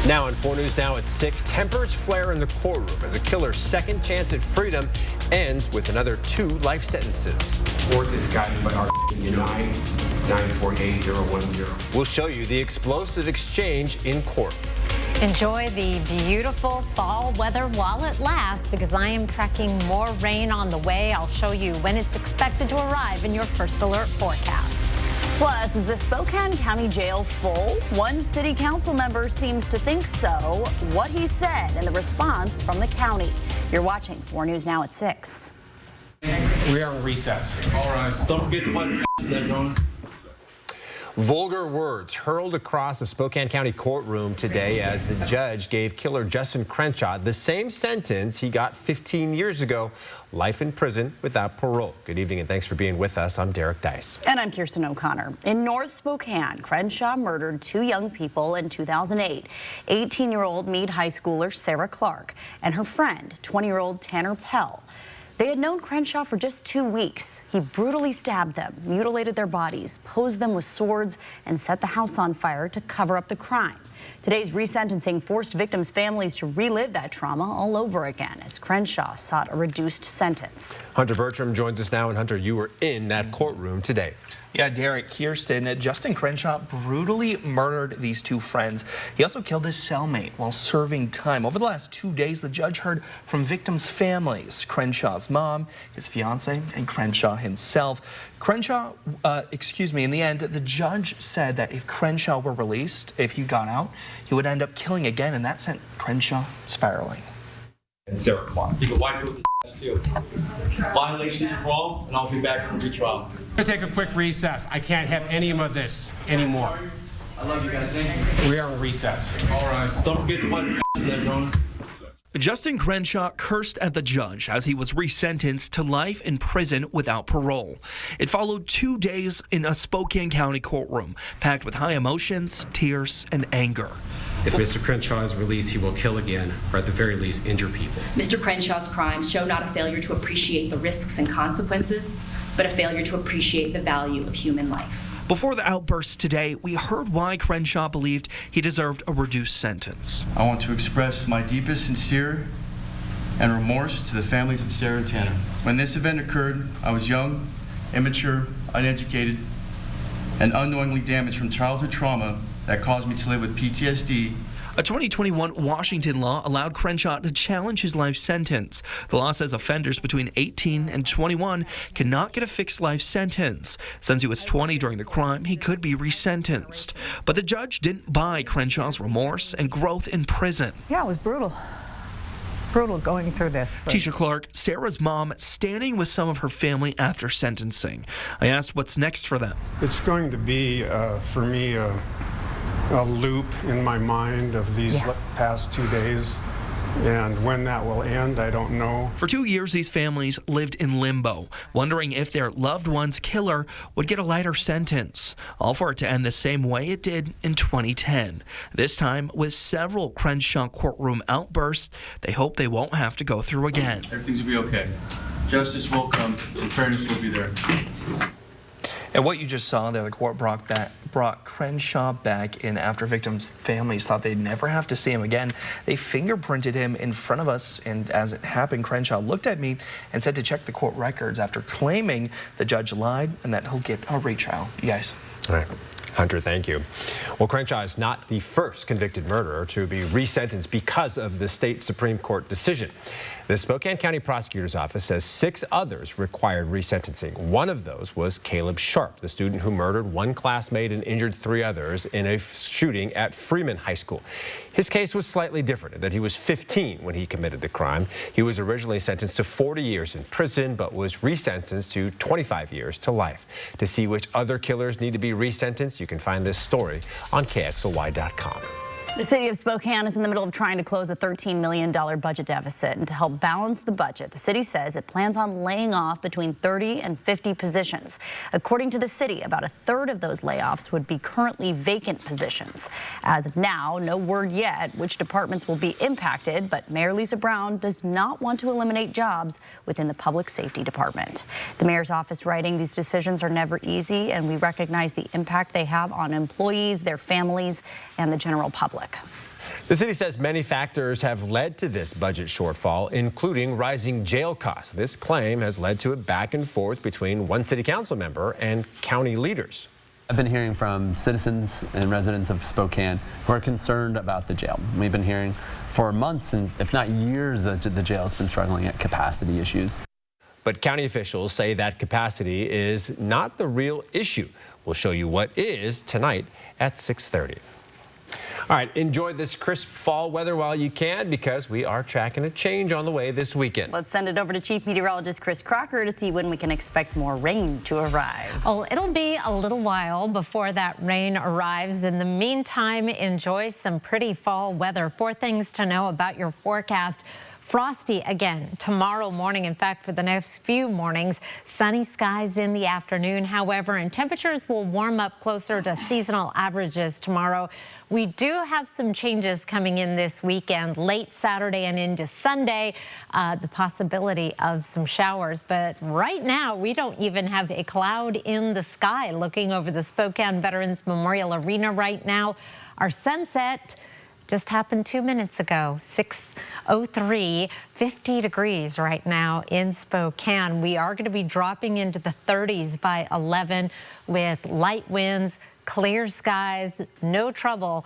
Now on 4 News Now at 6, tempers flare in the courtroom as a killer's second chance at freedom ends with another 2 life sentences. Court is guided by Article 9948010. We'll show you the explosive exchange in court. Enjoy the beautiful fall weather while it lasts, because I am tracking more rain on the way. I'll show you when it's expected to arrive in your first alert forecast. Plus, is the Spokane County Jail full? One city council member seems to think so. What he said and the response from the county. You're watching 4 News Now at 6. We are in recess. All right. Don't forget to wipe that down. Vulgar words hurled across the Spokane County courtroom today as the judge gave killer Justin Crenshaw the same sentence he got 15 years ago, life in prison without parole. Good evening and thanks for being with us. I'm Derek Dice. And I'm Kirsten O'Connor. In North Spokane, Crenshaw murdered 2 young people in 2008. 18-year-old Meade high schooler Sarah Clark and her friend, 20-year-old Tanner Pell. They had known Crenshaw for just 2 weeks. He brutally stabbed them, mutilated their bodies, posed them with swords, and set the house on fire to cover up the crime. Today's resentencing forced victims' families to relive that trauma all over again as Crenshaw sought a reduced sentence. Hunter Bertram joins us now. And Hunter, you were in that courtroom today. Yeah, Derek, Kirsten, Justin Crenshaw brutally murdered these 2 friends. He also killed his cellmate while serving time. Over the last 2 days, the judge heard from victims' families, Crenshaw's mom, his fiance, and Crenshaw himself. In the end, the judge said that if Crenshaw were released, if he got out, he would end up killing again, and that sent Crenshaw spiraling. And Sarah Clark. You can wipe it with the too. Violations of parole, and I'll be back for retrial. I'm gonna take a quick recess. I can't have any of this anymore. I love you guys. Thank you. We are in recess. All right. Don't forget to wipe that down. Justin Crenshaw cursed at the judge as he was resentenced to life in prison without parole. It followed 2 days in a Spokane County courtroom, packed with high emotions, tears, and anger. If Mr. Crenshaw is released, he will kill again, or at the very least, injure people. Mr. Crenshaw's crimes show not a failure to appreciate the risks and consequences, but a failure to appreciate the value of human life. Before the outbursts today, we heard why Crenshaw believed he deserved a reduced sentence. I want to express my deepest sincere and remorse to the families of Sarah and Tanner. When this event occurred, I was young, immature, uneducated, and unknowingly damaged from childhood trauma that caused me to live with PTSD. A 2021 Washington law allowed Crenshaw to challenge his life sentence. The law says offenders between 18 and 21 cannot get a fixed life sentence. Since he was 20 during the crime, he could be resentenced. But the judge didn't buy Crenshaw's remorse and growth in prison. Yeah, it was brutal. Brutal going through this. Tisha Clark, Sarah's mom, standing with some of her family after sentencing. I asked what's next for them. It's going to be, for me, a loop in my mind of these past 2 days, and when that will end, I don't know. For 2 years, these families lived in limbo, wondering if their loved one's killer would get a lighter sentence, all for it to end the same way it did in 2010. This time, with several Crenshaw courtroom outbursts, they hope they won't have to go through again. Everything's will be okay. Justice will come, and fairness will be there. And what you just saw there, the court brought Crenshaw back in after victims' families thought they'd never have to see him again. They fingerprinted him in front of us, and as it happened, Crenshaw looked at me and said to check the court records after claiming the judge lied and that he'll get a retrial. You guys. All right. Hunter, thank you. Well, Crenshaw is not the first convicted murderer to be resentenced because of the state Supreme Court decision. The Spokane County Prosecutor's Office says 6 others required resentencing. One of those was Caleb Sharp, the student who murdered 1 classmate and injured 3 others in a shooting at Freeman High School. His case was slightly different in that he was 15 when he committed the crime. He was originally sentenced to 40 years in prison, but was resentenced to 25 years to life. To see which other killers need to be resentenced, you can find this story on KXLY.com. The city of Spokane is in the middle of trying to close a $13 million budget deficit. And to help balance the budget, the city says it plans on laying off between 30 and 50 positions. According to the city, about a third of those layoffs would be currently vacant positions. As of now, no word yet which departments will be impacted, but Mayor Lisa Brown does not want to eliminate jobs within the public safety department. The mayor's office writing, these decisions are never easy, and we recognize the impact they have on employees, their families, and the general public. The city says many factors have led to this budget shortfall, including rising jail costs. This claim has led to a back and forth between one city council member and county leaders. I've been hearing from citizens and residents of Spokane who are concerned about the jail. We've been hearing for months, and if not years, that the jail has been struggling at capacity issues. But county officials say that capacity is not the real issue. We'll show you what is tonight at 6:30. All right, enjoy this crisp fall weather while you can, because we are tracking a change on the way this weekend. Let's send it over to Chief Meteorologist Chris Crocker to see when we can expect more rain to arrive. Oh, it'll be a little while before that rain arrives. In the meantime, enjoy some pretty fall weather. 4 things to know about your forecast. Frosty again tomorrow morning. In fact, for the next few mornings, sunny skies in the afternoon, however, and temperatures will warm up closer to seasonal averages tomorrow. We do have some changes coming in this weekend, late Saturday and into Sunday, the possibility of some showers. But right now, we don't even have a cloud in the sky. Looking over the Spokane Veterans Memorial Arena right now, our sunset just happened 2 minutes ago, 6:03, 50 degrees right now in Spokane. We are going to be dropping into the 30s by 11 with light winds, clear skies, no trouble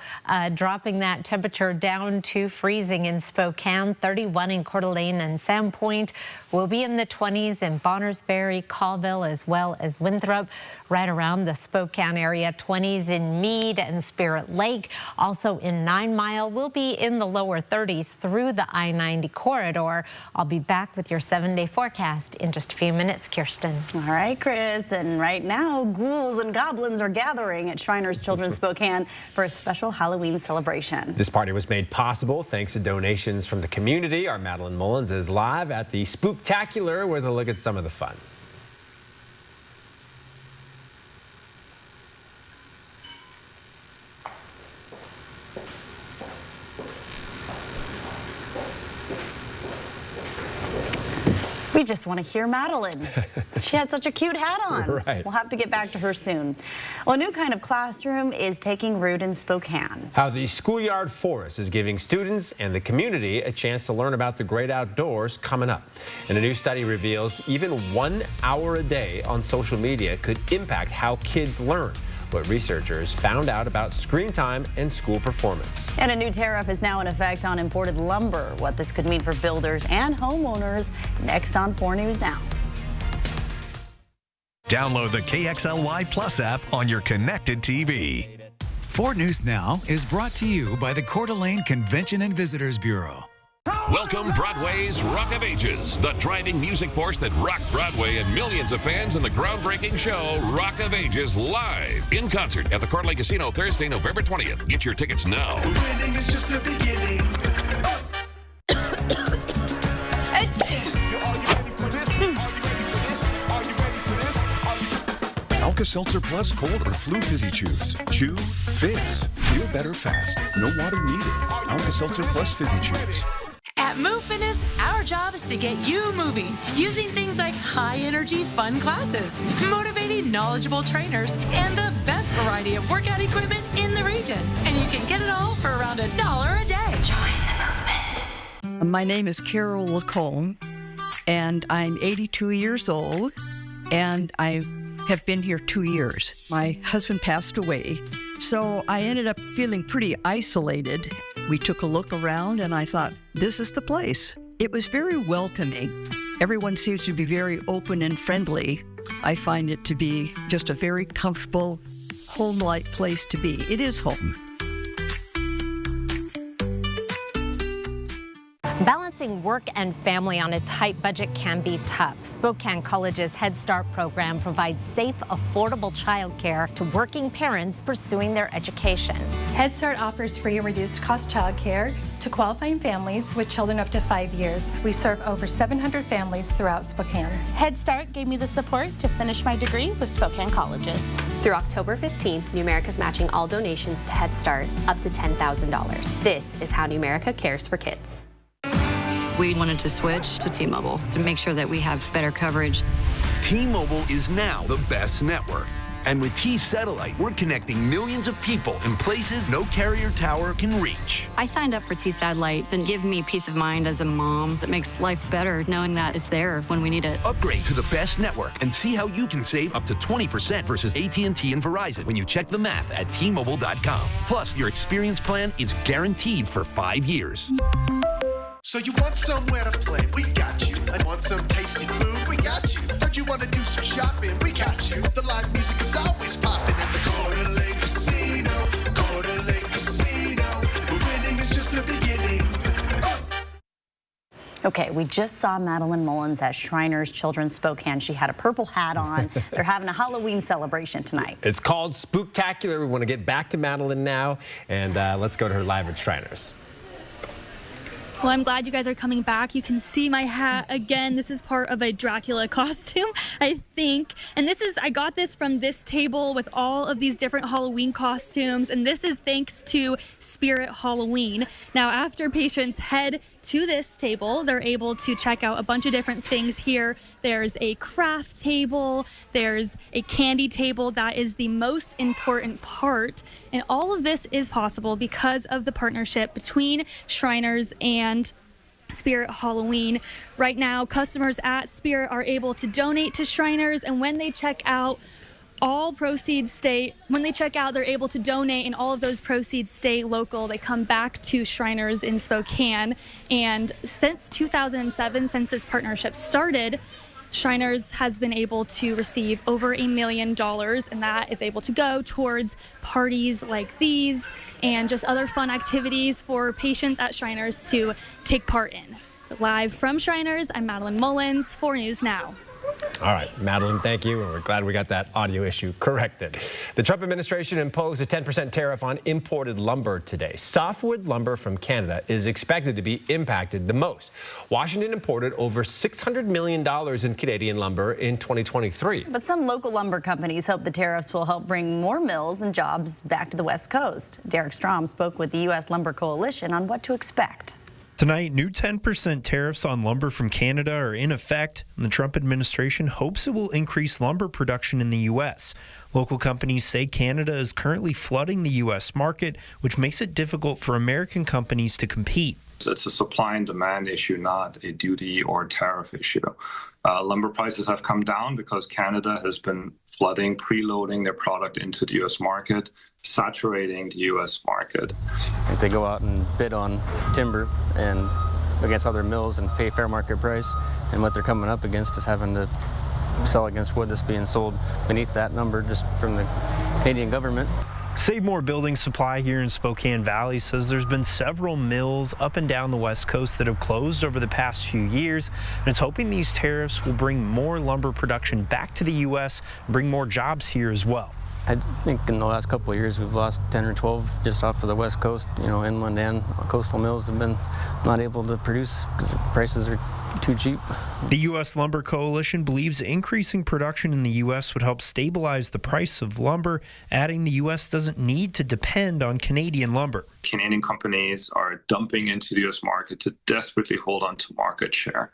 dropping that temperature down to freezing in Spokane. 31 in Coeur d'Alene and Sandpoint. Will be in the 20s in Bonnersberry, Colville, as well as Winthrop. Right around the Spokane area, 20s in Meade and Spirit Lake. Also in 9 Mile, we'll be in the lower 30s through the I-90 corridor. I'll be back with your 7-day forecast in just a few minutes, Kirsten. All right, Chris. And right now, ghouls and goblins are gathering at Shriners Children's Spokane for a special Halloween celebration. This party was made possible thanks to donations from the community. Our Madeline Mullins is live at the Spooktacular with a look at some of the fun. We just want to hear Madeline. She had such a cute hat on. Right. We'll have to get back to her soon. Well, a new kind of classroom is taking root in Spokane. How the Schoolyard Forest is giving students and the community a chance to learn about the great outdoors coming up. And a new study reveals even 1 hour a day on social media could impact how kids learn. What researchers found out about screen time and school performance. And a new tariff is now in effect on imported lumber. What this could mean for builders and homeowners, next on 4 News Now. Download the KXLY Plus app on your connected TV. 4 News Now is brought to you by the Coeur d'Alene Convention and Visitors Bureau. Welcome Broadway's Rock of Ages, the driving music force that rocked Broadway and millions of fans in the groundbreaking show Rock of Ages live in concert at the Coeur d'Alene Casino Thursday, November 20th. Get your tickets now. Winning is just the beginning. Alka-Seltzer Plus Cold or Flu Fizzy Chews. Chew, fizz. Feel better fast. No water needed. Alka-Seltzer Plus Fizzy Chews. At Move Fitness, our job is to get you moving using things like high-energy fun classes, motivating knowledgeable trainers, and the best variety of workout equipment in the region. And you can get it all for around $1 a day. Join the movement. My name is Carol Lacombe, and I'm 82 years old, and I have been here 2 years. My husband passed away, so I ended up feeling pretty isolated. We took a look around and I thought, this is the place. It was very welcoming. Everyone seems to be very open and friendly. I find it to be just a very comfortable, home-like place to be. It is home. Balancing work and family on a tight budget can be tough. Spokane College's Head Start program provides safe, affordable childcare to working parents pursuing their education. Head Start offers free and reduced cost childcare to qualifying families with children up to 5 years. We serve over 700 families throughout Spokane. Head Start gave me the support to finish my degree with Spokane Colleges. Through October 15th, Numerica is matching all donations to Head Start up to $10,000. This is how Numerica cares for kids. We wanted to switch to T-Mobile to make sure that we have better coverage. T-Mobile is now the best network. And with T-Satellite, we're connecting millions of people in places no carrier tower can reach. I signed up for T-Satellite to give me peace of mind as a mom that makes life better knowing that it's there when we need it. Upgrade to the best network and see how you can save up to 20% versus AT&T and Verizon when you check the math at T-Mobile.com. Plus, your experience plan is guaranteed for 5 years. So you want somewhere to play? We got you. I want some tasty food? We got you. Heard you want to do some shopping? We got you. The live music is always popping at the Coeur d'Alene Casino. Coeur d'Alene Casino. Winning is just the beginning. Okay, we just saw Madeline Mullins at Shriners Children's Spokane. She had a purple hat on. They're having a Halloween celebration tonight. It's called Spooktacular. We want to get back to Madeline now, and let's go to her live at Shriners. Well, I'm glad you guys are coming back. You can see my hat again. This is part of a Dracula costume, I think. And I got this from this table with all of these different Halloween costumes. And this is thanks to Spirit Halloween. Now, after patients head to this table, they're able to check out a bunch of different things here. There's a craft table. There's a candy table. That is the most important part. And all of this is possible because of the partnership between Shriners and Spirit Halloween. Right now, customers at Spirit are able to donate to Shriners, and when they check out, they're able to donate, and all of those proceeds stay local. They come back to Shriners in Spokane. And since 2007, since this partnership started, Shriners has been able to receive over $1 million, and that is able to go towards parties like these and just other fun activities for patients at Shriners to take part in. So live from Shriners, I'm Madeline Mullins, 4 News Now. All right, Madeline, thank you, and we're glad we got that audio issue corrected. The Trump administration imposed a 10% tariff on imported lumber today. Softwood lumber from Canada is expected to be impacted the most. Washington imported over $600 million in Canadian lumber in 2023. But some local lumber companies hope the tariffs will help bring more mills and jobs back to the West Coast. Derek Strom spoke with the U.S. Lumber Coalition on what to expect. Tonight, new 10% tariffs on lumber from Canada are in effect, and the Trump administration hopes it will increase lumber production in the U.S. Local companies say Canada is currently flooding the U.S. market, which makes it difficult for American companies to compete. It's a supply and demand issue, not a duty or tariff issue. Lumber prices have come down because Canada has been flooding, preloading their product into the U.S. market, saturating the U.S. market. If they go out and bid on timber and against other mills and pay fair market price, and what they're coming up against is having to sell against wood that's being sold beneath that number just from the Canadian government. Save More Building Supply here in Spokane Valley says there's been several mills up and down the West Coast that have closed over the past few years, and it's hoping these tariffs will bring more lumber production back to the U.S. and bring more jobs here as well. I think in the last couple of years we've lost 10 or 12 just off of the West Coast. You know, inland and coastal mills have been not able to produce because the prices are too cheap. The U.S. Lumber Coalition believes increasing production in the U.S. would help stabilize the price of lumber, adding the U.S. doesn't need to depend on Canadian lumber. Canadian companies are dumping into the U.S. market to desperately hold on to market share.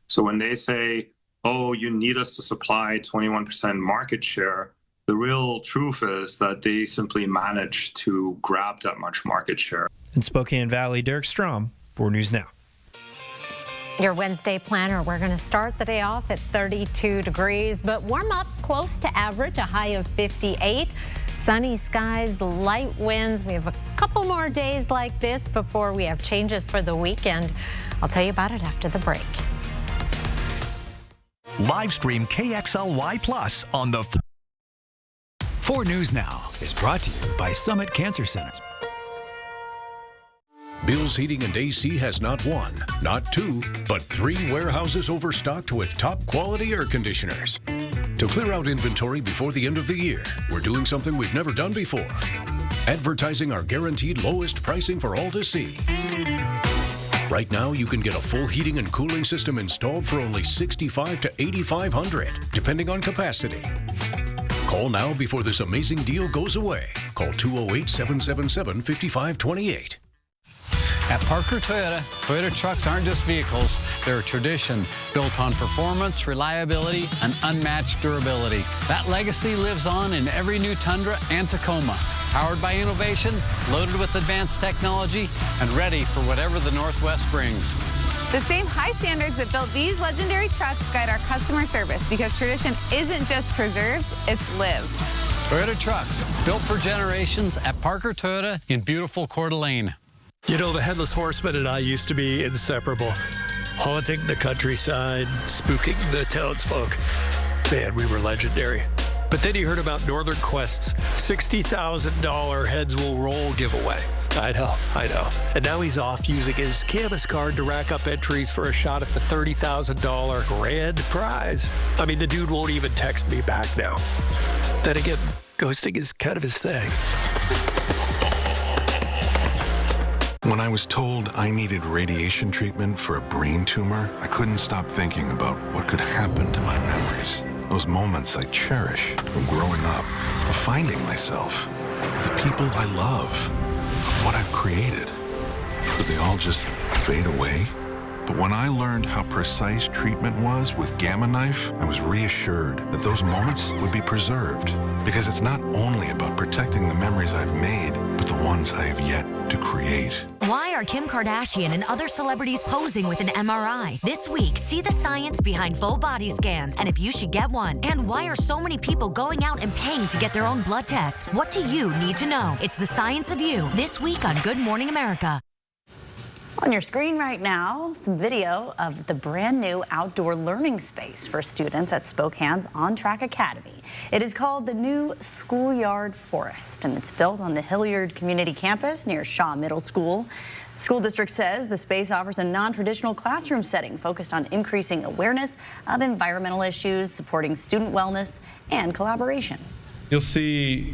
So when they say, oh, you need us to supply 21% market share, the real truth is that they simply managed to grab that much market share. In Spokane Valley, Derek Strom, 4 News Now. Your Wednesday planner, we're going to start the day off at 32 degrees, but warm up close to average, a high of 58. Sunny skies, light winds. We have a couple more days like this before we have changes for the weekend. I'll tell you about it after the break. Live stream KXLY Plus on the 4 News Now is brought to you by Summit Cancer Center. Bill's Heating and AC has not 1, not 2, but 3 warehouses overstocked with top quality air conditioners. To clear out inventory before the end of the year, we're doing something we've never done before. Advertising our guaranteed lowest pricing for all to see. Right now, you can get a full heating and cooling system installed for only $6,500 to $8,500, depending on capacity. Call now before this amazing deal goes away. Call 208-777-5528. At Parker Toyota, Toyota trucks aren't just vehicles, they're a tradition built on performance, reliability, and unmatched durability. That legacy lives on in every new Tundra and Tacoma, powered by innovation, loaded with advanced technology, and ready for whatever the Northwest brings. The same high standards that built these legendary trucks guide our customer service, because tradition isn't just preserved, it's lived. Toyota trucks, built for generations at Parker Toyota in beautiful Coeur d'Alene. You know, the Headless Horseman and I used to be inseparable. Haunting the countryside, spooking the townsfolk. Man, we were legendary. But then you heard about Northern Quest's $60,000 Heads Will Roll giveaway. I know. And now he's off using his Camus card to rack up entries for a shot at the $30,000 grand prize. I mean, the dude won't even text me back now. Then again, ghosting is kind of his thing. When I was told I needed radiation treatment for a brain tumor, I couldn't stop thinking about what could happen to my memories. Those moments I cherish from growing up, of finding myself, of the people I love, of what I've created. But they all just fade away. But when I learned how precise treatment was with Gamma Knife, I was reassured that those moments would be preserved. Because it's not only about protecting the memories I've made, but the ones I have yet to create. Why are Kim Kardashian and other celebrities posing with an MRI? This week, see the science behind full body scans and if you should get one. And why are so many people going out and paying to get their own blood tests? What do you need to know? It's the Science of You, this week on Good Morning America. On your screen right now, some video of the brand new outdoor learning space for students at Spokane's On Track Academy. It is called the new Schoolyard Forest, and it's built on the Hilliard Community Campus near Shaw Middle School. The school district says the space offers a non-traditional classroom setting focused on increasing awareness of environmental issues, supporting student wellness, and collaboration. You'll see,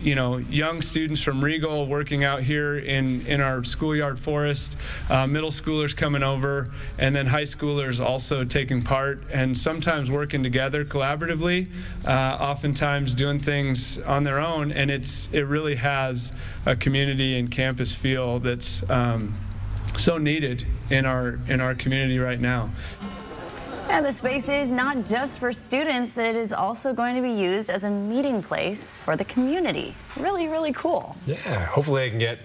young students from Regal working out here in our schoolyard forest, middle schoolers coming over, and then high schoolers also taking part and sometimes working together collaboratively, oftentimes doing things on their own, and it really has a community and campus feel that's so needed in our community right now. And the space is not just for students, it is also going to be used as a meeting place for the community. Really, really cool. Yeah, hopefully I can get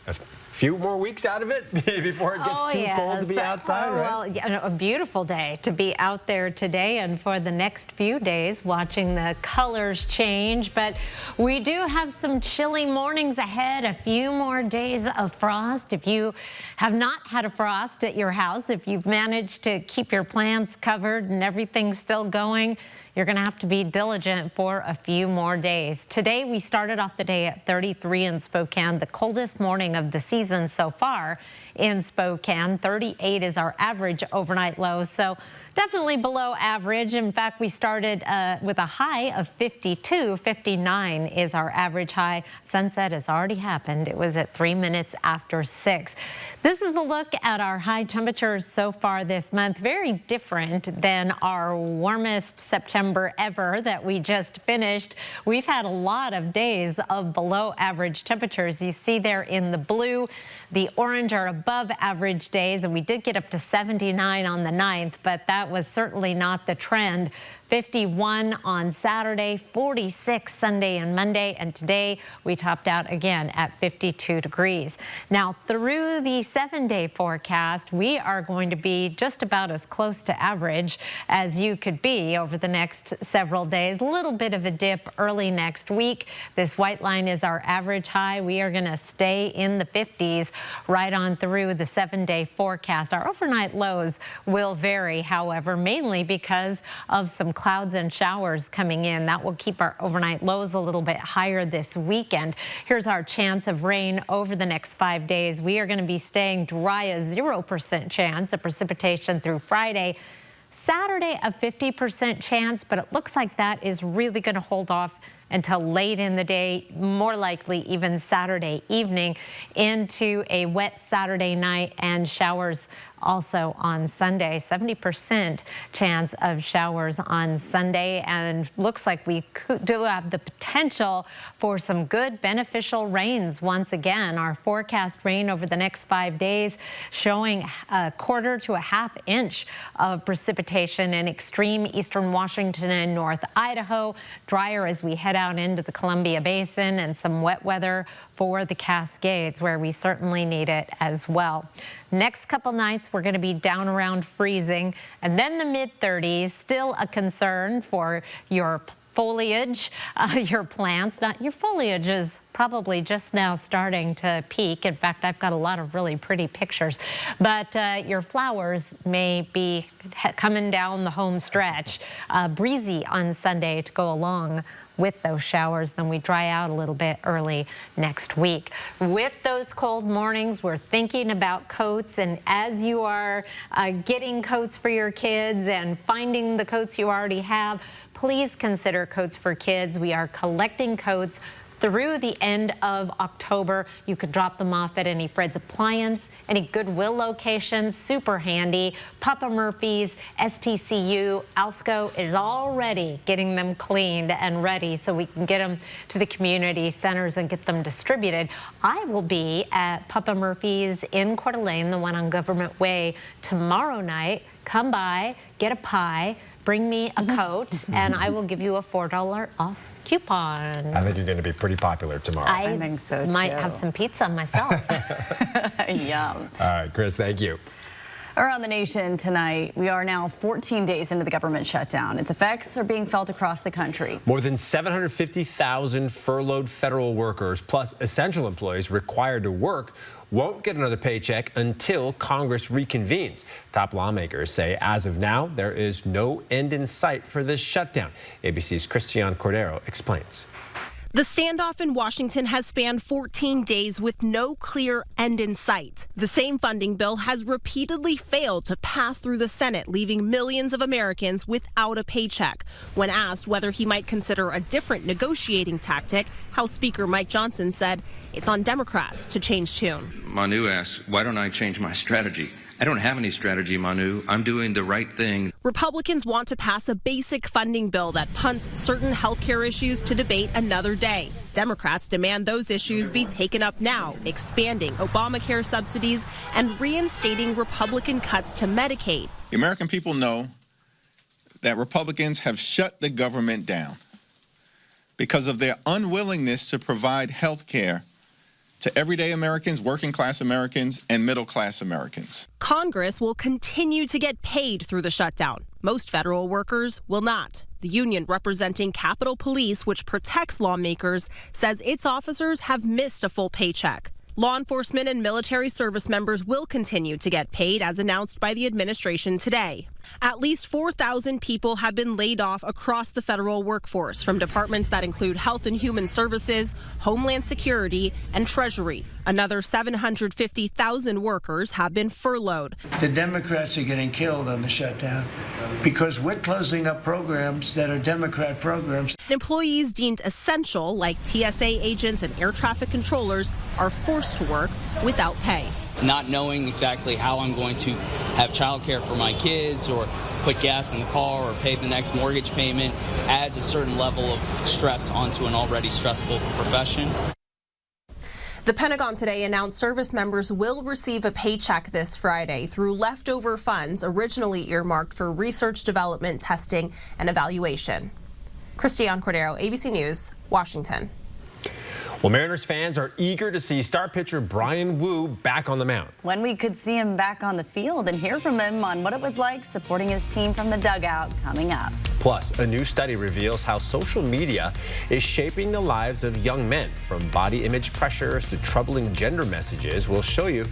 a few more weeks out of it before it gets too cold to be outside, right? Well, yeah, a beautiful day to be out there today and for the next few days watching the colors change. But we do have some chilly mornings ahead, a few more days of frost. If you have not had a frost at your house, if you've managed to keep your plants covered and everything's still going, you're going to have to be diligent for a few more days. Today, we started off the day at 33 in Spokane, the coldest morning of the season so far in Spokane. 38 is our average overnight low, so definitely below average. In fact, we started with a high of 52. 59 is our average high. Sunset has already happened. It was at 3 minutes after 6. This is a look at our high temperatures so far this month. Very different than our warmest September ever that we just finished. We've had a lot of days of below average temperatures. You see there in the blue, the orange are above average days, and we did get up to 79 on the 9th, but that was certainly not the trend. 51 on Saturday, 46 Sunday and Monday, and today we topped out again at 52 degrees. Now, through the 7-day forecast, we are going to be just about as close to average as you could be over the next several days. A little bit of a dip early next week. This white line is our average high. We are going to stay in the 50s right on through the 7-day forecast. Our overnight lows will vary, however, mainly because of some clouds and showers coming in. That will keep our overnight lows a little bit higher this weekend. Here's our chance of rain over the next 5 days. We are going to be staying dry, a 0% chance of precipitation through Friday. Saturday, a 50% chance, but it looks like that is really going to hold off until late in the day, more likely even Saturday evening into a wet Saturday night, and showers also on Sunday. 70% chance of showers on Sunday, and looks like we do have the potential for some good beneficial rains once again. Our forecast rain over the next 5 days showing a quarter to a half inch of precipitation in extreme eastern Washington and North Idaho. Drier as we head out into the Columbia Basin, and some wet weather for the Cascades, where we certainly need it as well. Next couple nights, we're going to be down around freezing, and then the mid-30s, still a concern for your foliage, your plants. Your foliage is probably just now starting to peak. In fact, I've got a lot of really pretty pictures, but your flowers may be coming down the home stretch. Breezy on Sunday to go along with those showers. Then we dry out a little bit early next week. With those cold mornings, we're thinking about coats, and as you are getting coats for your kids and finding the coats you already have, please consider Coats for Kids. We are collecting coats through the end of October. You could drop them off at any Fred's Appliance, any Goodwill locations, super handy. Papa Murphy's, STCU, Alsco is already getting them cleaned and ready so we can get them to the community centers and get them distributed. I will be at Papa Murphy's in Coeur d'Alene, the one on Government Way, tomorrow night. Come by, get a pie, bring me a coat, and I will give you a $4 off coupon. I think you're going to be pretty popular tomorrow. I think so, too. Might have some pizza myself. Yum. All right, Chris, thank you. Around the nation tonight, we are now 14 days into the government shutdown. Its effects are being felt across the country. More than 750,000 furloughed federal workers, plus essential employees required to work, won't get another paycheck until Congress reconvenes. Top lawmakers say as of now, there is no end in sight for this shutdown. ABC's Christiane Cordero explains. The standoff in Washington has spanned 14 days with no clear end in sight. The same funding bill has repeatedly failed to pass through the Senate, leaving millions of Americans without a paycheck. When asked whether he might consider a different negotiating tactic, House Speaker Mike Johnson said it's on Democrats to change tune. Manu asks, why don't I change my strategy? I don't have any strategy, Manu. I'm doing the right thing. Republicans want to pass a basic funding bill that punts certain health care issues to debate another day. Democrats demand those issues be taken up now, expanding Obamacare subsidies and reinstating Republican cuts to Medicaid. The American people know that Republicans have shut the government down because of their unwillingness to provide health care to everyday Americans, working class Americans, and middle class Americans. Congress will continue to get paid through the shutdown. Most federal workers will not. The union representing Capitol Police, which protects lawmakers, says its officers have missed a full paycheck. Law enforcement and military service members will continue to get paid, as announced by the administration today. At least 4,000 people have been laid off across the federal workforce from departments that include Health and Human Services, Homeland Security, and Treasury. Another 750,000 workers have been furloughed. The Democrats are getting killed on the shutdown because we're closing up programs that are Democrat programs. Employees deemed essential, like TSA agents and air traffic controllers, are forced to work without pay. Not knowing exactly how I'm going to have childcare for my kids or put gas in the car or pay the next mortgage payment adds a certain level of stress onto an already stressful profession. The Pentagon today announced service members will receive a paycheck this Friday through leftover funds originally earmarked for research, development, testing, and evaluation. Christiane Cordero, ABC News, Washington. Well, Mariners fans are eager to see star pitcher Bryan Woo back on the mound. When we could see him back on the field and hear from him on what it was like supporting his team from the dugout coming up. Plus, a new study reveals how social media is shaping the lives of young men. From body image pressures to troubling gender messages, we'll show you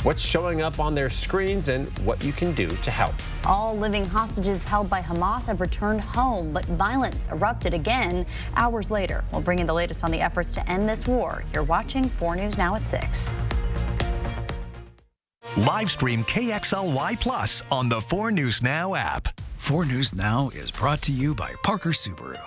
what's showing up on their screens and what you can do to help. All living hostages held by Hamas have returned home, but violence erupted again hours later. We'll bring you the latest on the efforts to end this war. You're watching 4 News Now at 6. Live stream KXLY Plus on the 4 News Now app. 4 News Now is brought to you by Parker Subaru.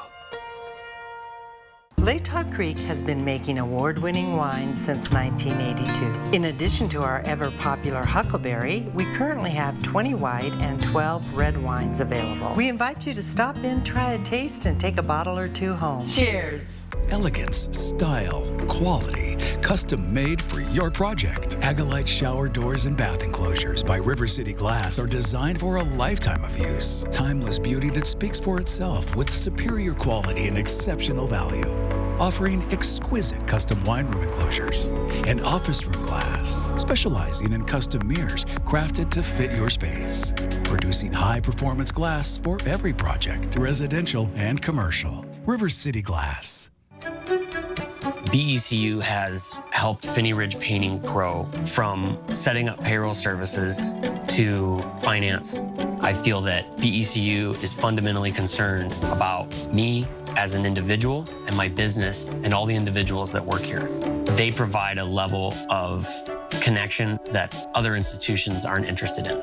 Latah Creek has been making award-winning wines since 1982. In addition to our ever-popular Huckleberry, we currently have 20 white and 12 red wines available. We invite you to stop in, try a taste, and take a bottle or two home. Cheers. Elegance, style, quality, custom made for your project. Agalite shower doors and bath enclosures by River City Glass are designed for a lifetime of use. Timeless beauty that speaks for itself with superior quality and exceptional value. Offering exquisite custom wine room enclosures and office room glass, specializing in custom mirrors crafted to fit your space. Producing high-performance glass for every project, residential and commercial. River City Glass. BECU has helped Finney Ridge Painting grow from setting up payroll services to finance. I feel that BECU is fundamentally concerned about me as an individual and my business and all the individuals that work here. They provide a level of connection that other institutions aren't interested in.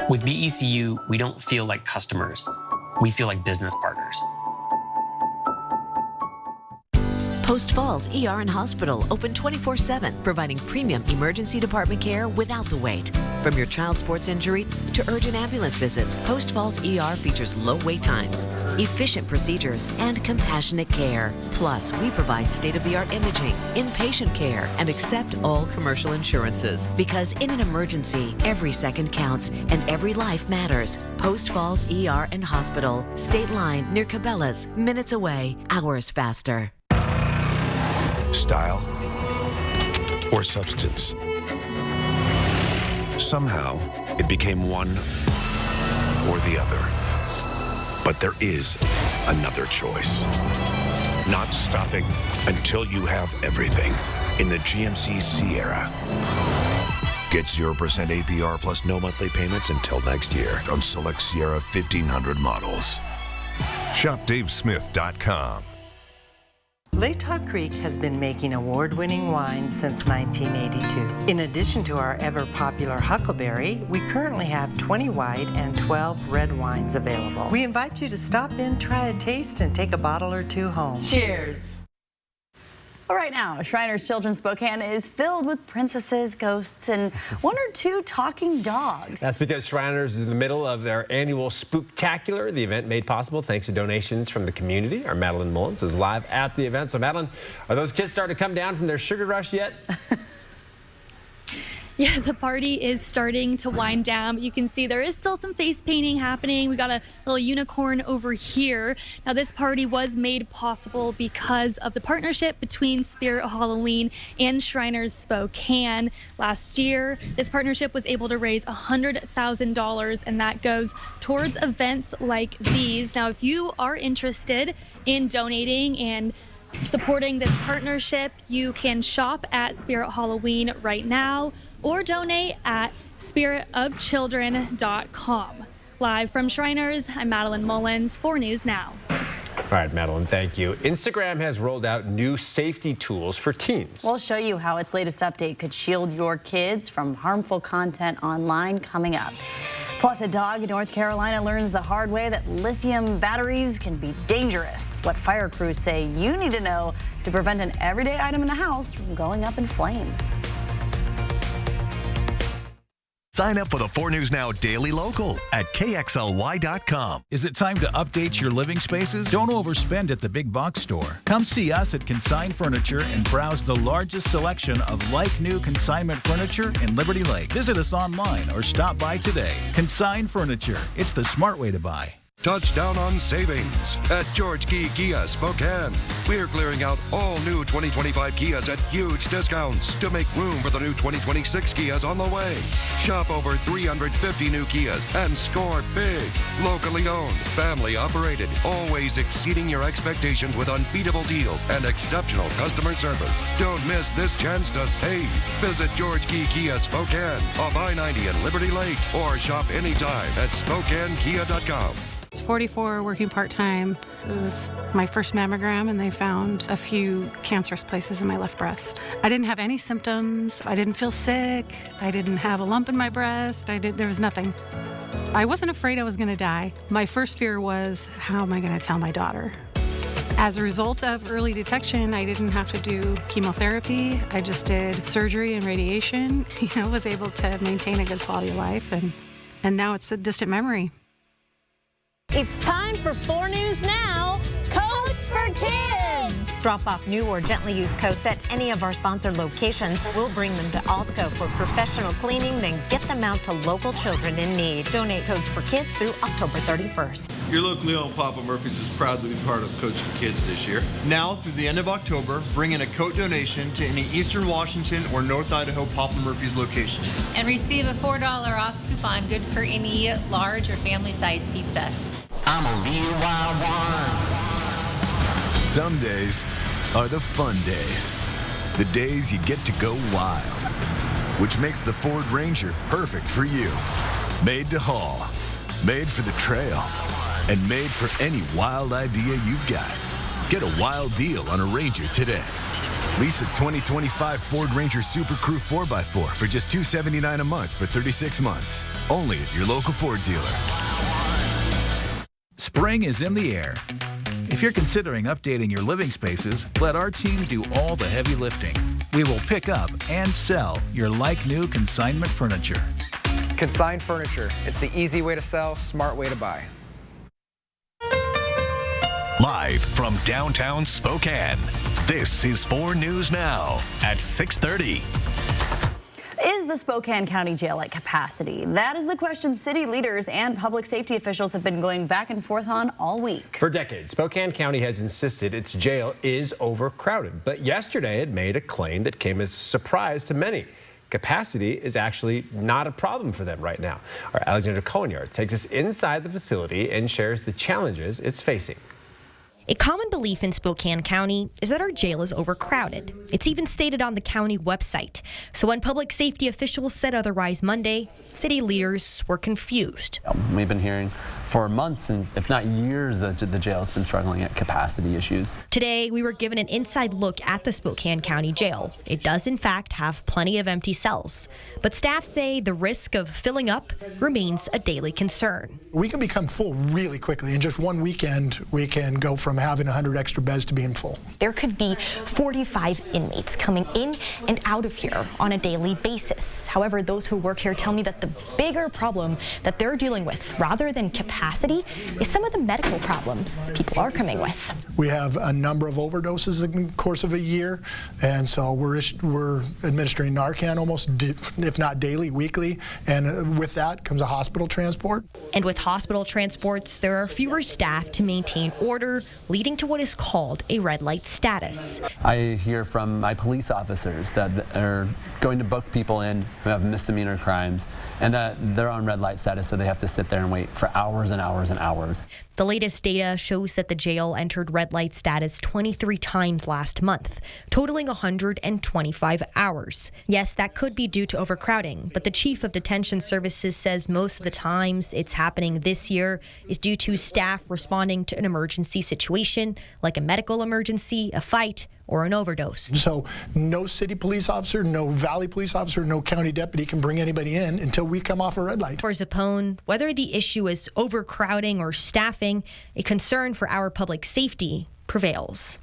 With BECU, we don't feel like customers. We feel like business partners. Post Falls ER and Hospital open 24/7, providing premium emergency department care without the wait. From your child sports injury to urgent ambulance visits, Post Falls ER features low wait times, efficient procedures, and compassionate care. Plus, we provide state-of-the-art imaging, inpatient care, and accept all commercial insurances. Because in an emergency, every second counts and every life matters. Post Falls ER and Hospital, State Line near Cabela's, minutes away, hours faster. Style or substance. Somehow, it became one or the other. But there is another choice. Not stopping until you have everything in the GMC Sierra. Get 0% APR plus no monthly payments until next year on select Sierra 1500 models. ShopDaveSmith.com. Latah Creek has been making award-winning wines since 1982. In addition to our ever-popular Huckleberry, we currently have 20 white and 12 red wines available. We invite you to stop in, try a taste, and take a bottle or two home. Cheers. All right, now, Shriners Children's Spokane is filled with princesses, ghosts, and one or two talking dogs. That's because Shriners is in the middle of their annual Spooktacular. The event made possible thanks to donations from the community. Our Madeline Mullins is live at the event. So, Madeline, are those kids starting to come down from their sugar rush yet? Yeah, the party is starting to wind down. You can see there is still some face painting happening. We got a little unicorn over here. Now, this party was made possible because of the partnership between Spirit Halloween and Shriners Spokane. Last year, this partnership was able to raise $100,000, and that goes towards events like these. Now, if you are interested in donating and supporting this partnership, you can shop at Spirit Halloween right now or donate at spiritofchildren.com. Live from Shriners, I'm Madeline Mullins, 4 News Now. All right, Madeline, thank you. Instagram has rolled out new safety tools for teens. We'll show you how its latest update could shield your kids from harmful content online coming up. Plus, a dog in North Carolina learns the hard way that lithium batteries can be dangerous. What fire crews say you need to know to prevent an everyday item in the house from going up in flames. Sign up for the 4 News Now Daily Local at KXLY.com. Is it time to update your living spaces? Don't overspend at the big box store. Come see us at Consign Furniture and browse the largest selection of like-new consignment furniture in Liberty Lake. Visit us online or stop by today. Consign Furniture. It's the smart way to buy. Touchdown on savings at George Key Kia Spokane. We're clearing out all new 2025 Kias at huge discounts to make room for the new 2026 Kias on the way. Shop over 350 new Kias and score big. Locally owned, family operated, always exceeding your expectations with unbeatable deals and exceptional customer service. Don't miss this chance to save. Visit George Key Kia Spokane off I-90 in Liberty Lake or shop anytime at SpokaneKia.com. I was 44, working part-time. It was my first mammogram, and they found a few cancerous places in my left breast. I didn't have any symptoms. I didn't feel sick. I didn't have a lump in my breast. There was nothing. I wasn't afraid I was going to die. My first fear was, how am I going to tell my daughter? As a result of early detection, I didn't have to do chemotherapy. I just did surgery and radiation. Was able to maintain a good quality of life, and now it's a distant memory. It's time for 4 News Now, Coats for Kids. Drop off new or gently used coats at any of our sponsored locations. We'll bring them to Alsco for professional cleaning, then get them out to local children in need. Donate Coats for Kids through October 31st. Your locally owned Papa Murphy's is proud to be part of Coats for Kids this year. Now through the end of October, bring in a coat donation to any Eastern Washington or North Idaho Papa Murphy's location. And receive a $4 off coupon good for any large or family-sized pizza. I'm a real wild one. Some days are the fun days. The days you get to go wild. Which makes the Ford Ranger perfect for you. Made to haul. Made for the trail. And made for any wild idea you've got. Get a wild deal on a Ranger today. Lease a 2025 Ford Ranger Super Crew 4x4 for just $279 a month for 36 months. Only at your local Ford dealer. Spring is in the air. If you're considering updating your living spaces, let our team do all the heavy lifting. We will pick up and sell your like-new consignment furniture. Consigned furniture. It's the easy way to sell, smart way to buy. Live from downtown Spokane, this is 4 News Now at 6:30. Is the Spokane County Jail at capacity? That is the question city leaders and public safety officials have been going back and forth on all week. For decades, Spokane County has insisted its jail is overcrowded. But yesterday it made a claim that came as a surprise to many. Capacity is actually not a problem for them right now. Our Alexandra Cohen-Yard takes us inside the facility and shares the challenges it's facing. A common belief in Spokane County is that our jail is overcrowded. It's even stated on the county website. So when public safety officials said otherwise Monday, city leaders were confused. We've been hearing for months, and if not years, that the jail has been struggling at capacity issues. Today, we were given an inside look at the Spokane County Jail. It does, in fact, have plenty of empty cells. But staff say the risk of filling up remains a daily concern. We can become full really quickly. In just one weekend, we can go from having 100 extra beds to being full. There could be 45 inmates coming in and out of here on a daily basis. However, those who work here tell me that the bigger problem that they're dealing with, rather than capacity, is some of the medical problems people are coming with. We have a number of overdoses in the course of a year, and so we're administering Narcan almost, if not daily, weekly, and with that comes a hospital transport. And with hospital transports, there are fewer staff to maintain order, leading to what is called a red light status. I hear from my police officers that are going to book people in who have misdemeanor crimes, and that they're on red light status, so they have to sit there and wait for hours and hours and hours. The latest data shows that the jail entered red light status 23 times last month, totaling 125 hours. Yes, that could be due to overcrowding, but the chief of detention services says most of the times it's happening this year is due to staff responding to an emergency situation, like a medical emergency, a fight, or an overdose. So no city police officer, no valley police officer, no county deputy can bring anybody in until we come off a red light. For Zappone, whether the issue is overcrowding or staffing, a concern for our public safety prevails.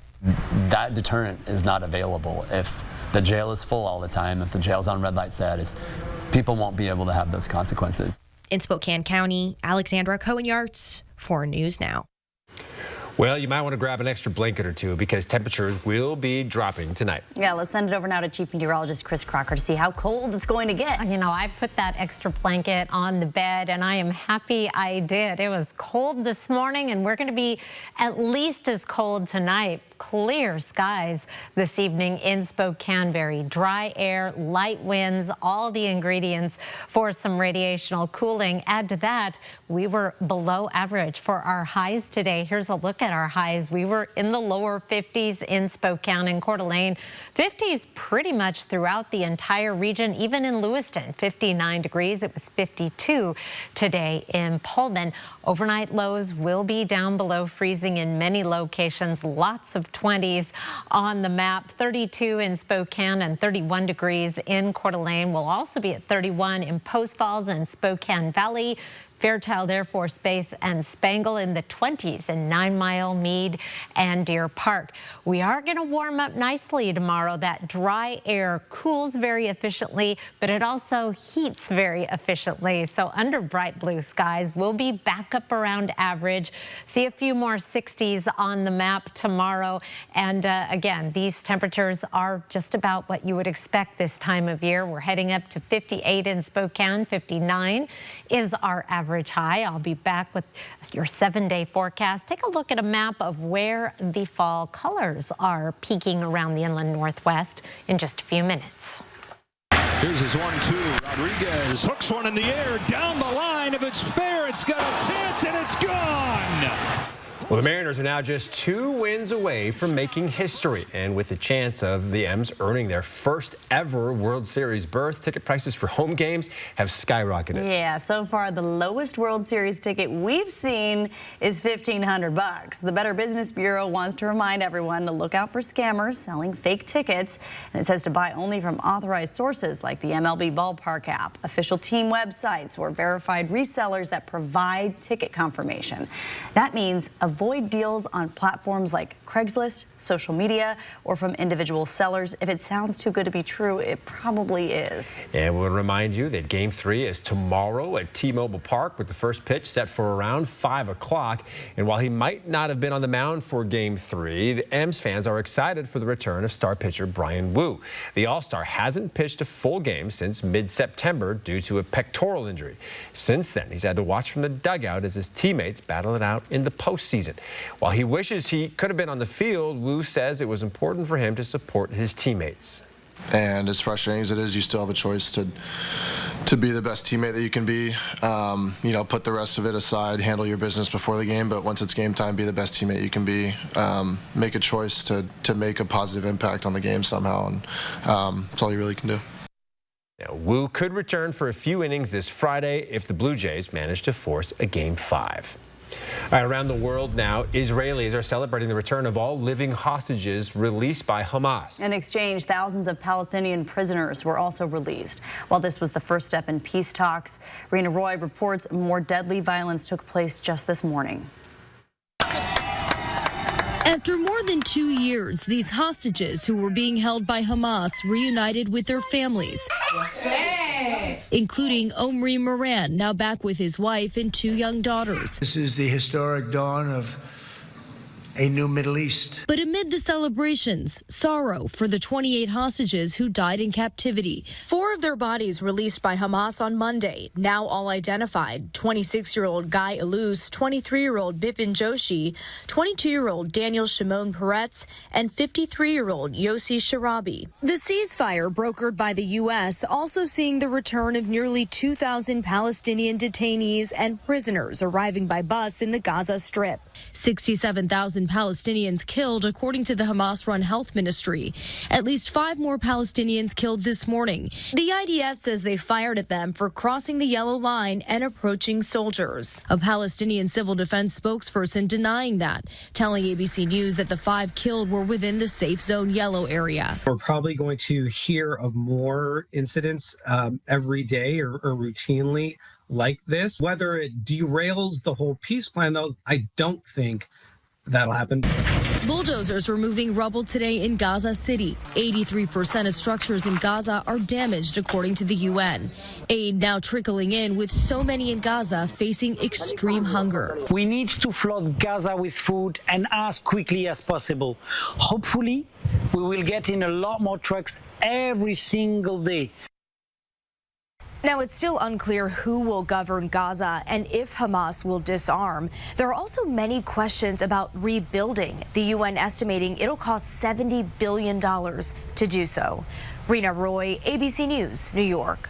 That deterrent is not available if the jail is full all the time, if the jail's on red light status. People won't be able to have those consequences. In Spokane County, Alexandra Cohen-Yards, 4 News Now. Well, you might want to grab an extra blanket or two because temperatures will be dropping tonight. Yeah, let's send it over now to Chief Meteorologist Chris Crocker to see how cold it's going to get. You know, I put that extra blanket on the bed, and I am happy I did. It was cold this morning, and we're going to be at least as cold tonight. Clear skies this evening in Spokane. Very dry air, light winds, all the ingredients for some radiational cooling. Add to that, we were below average for our highs today. Here's a look at our highs. We were in the lower 50s in Spokane and Coeur d'Alene. 50s pretty much throughout the entire region, even in Lewiston. 59 degrees. It was 52 today in Pullman. Overnight lows will be down below freezing in many locations. Lots of 20s on the map. 32 in Spokane and 31 degrees in Coeur d'Alene. We'll also be at 31 in Post Falls and Spokane Valley. Fairchild Air Force Base and Spangle in the 20s in 9 Mile, Meade, and Deer Park. We are going to warm up nicely tomorrow. That dry air cools very efficiently, but it also heats very efficiently. So under bright blue skies, we'll be back up around average. See a few more 60s on the map tomorrow. And again, these temperatures are just about what you would expect this time of year. We're heading up to 58 in Spokane. 59 is our average high. I'll be back with your 7-day forecast. Take a look at a map of where the fall colors are peaking around the inland Northwest in just a few minutes. Here's his 1-2. Rodriguez hooks one in the air down the line. If it's fair, it's got a chance, and it's gone. Well, the Mariners are now just 2 wins away from making history, and with the chance of the M's earning their first ever World Series berth. Ticket prices for home games have skyrocketed. Yeah, so far the lowest World Series ticket we've seen is $1,500. The Better Business Bureau wants to remind everyone to look out for scammers selling fake tickets, and it says to buy only from authorized sources like the MLB Ballpark app, official team websites, or verified resellers that provide ticket confirmation. That means avoid deals on platforms like Craigslist, social media, or from individual sellers. If it sounds too good to be true, it probably is. And we'll remind you that Game 3 is tomorrow at T-Mobile Park, with the first pitch set for around 5 o'clock. And while he might not have been on the mound for Game 3, the M's fans are excited for the return of star pitcher Bryan Woo. The All-Star hasn't pitched a full game since mid-September due to a pectoral injury. Since then, he's had to watch from the dugout as his teammates battle it out in the postseason. While he wishes he could have been on the field, Woo says it was important for him to support his teammates. And as frustrating as it is, you still have a choice to be the best teammate that you can be. You know, put the rest of it aside, handle your business before the game, but once it's game time, be the best teammate you can be. Make a choice to make a positive impact on the game somehow, and that's all you really can do. Now, Woo could return for a few innings this Friday if the Blue Jays manage to force a Game 5. All right, around the world now, Israelis are celebrating the return of all living hostages released by Hamas. In exchange, thousands of Palestinian prisoners were also released. While this was the first step in peace talks, Rena Roy reports more deadly violence took place just this morning. After more than 2 years, these hostages who were being held by Hamas reunited with their families, including Omri Moran, now back with his wife and 2 young daughters. This is the historic dawn of a new Middle East. But amid the celebrations, sorrow for the 28 hostages who died in captivity. 4 of their bodies released by Hamas on Monday, now all identified. 26-year-old Guy Ilus, 23-year-old Bipin Joshi, 22-year-old Daniel Shimon Peretz, and 53-year-old Yossi Sharabi. The ceasefire brokered by the U.S. also seeing the return of nearly 2,000 Palestinian detainees and prisoners arriving by bus in the Gaza Strip. 67,000 Palestinians killed, according to the Hamas-run health ministry. At least 5 more Palestinians killed this morning. The IDF says they fired at them for crossing the yellow line and approaching soldiers. A Palestinian civil defense spokesperson denying that, telling ABC News that the 5 killed were within the safe zone yellow area. We're probably going to hear of more incidents every day or routinely like this. Whether it derails the whole peace plan, though, I don't think that'll happen. Bulldozers were moving rubble today in Gaza City. 83% of structures in Gaza are damaged, according to the UN. Aid now trickling in, with so many in Gaza facing extreme hunger. We need to flood Gaza with food, and as quickly as possible. Hopefully, we will get in a lot more trucks every single day. Now, it's still unclear who will govern Gaza and if Hamas will disarm. There are also many questions about rebuilding. The UN estimating it'll cost $70 billion to do so. Rena Roy, ABC News, New York.